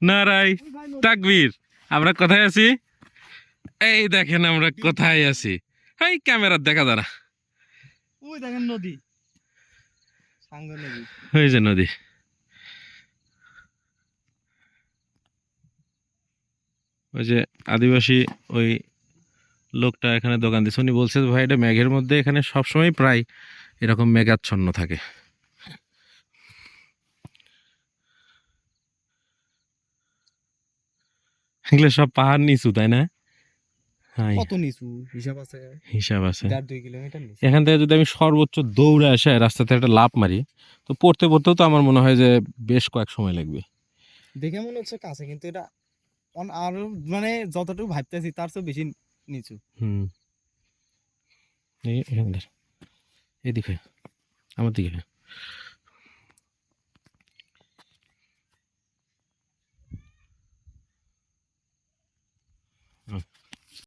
নারাই তাকবীর। আমরা কোথায় আছি? এই দেখেন আমরা কোথায় আছি। এই ক্যামেরার দেখা দাঁড়া, ওই দেখেন নদী, সাঙ্গ নদী। ওই যে নদী। ওই যে আদিবাসী ওই লোকটা এখানে দোকান দিচ্ছে, উনি বলছে ভাই এটা মেঘের মধ্যে এখানে সবসময় প্রায় এরকম মেঘাচ্ছন্ন থাকে। এগুলো সব পাহাড় নিচু তাই না? হ্যাঁ, কত নিচু হিসাব আছে? হিসাব আছে। 1.5-2 কিলোমিটার নিচু। এখান থেকে যদি আমি সর্বোচ্চ দৌড়ে আসে রাস্তাতে একটা লাফ মারি, তো পড়তে পড়তেও তো আমার মনে হয় যে বেশ কয়েক সময় লাগবে। দেখে মনে হচ্ছে কাছে, কিন্তু এটা আরো মানে যতটুকু ভাবতেছি তার চেয়ে বেশি নিচু। হুম, এখানে এদিকে আমার দিকে। হুম।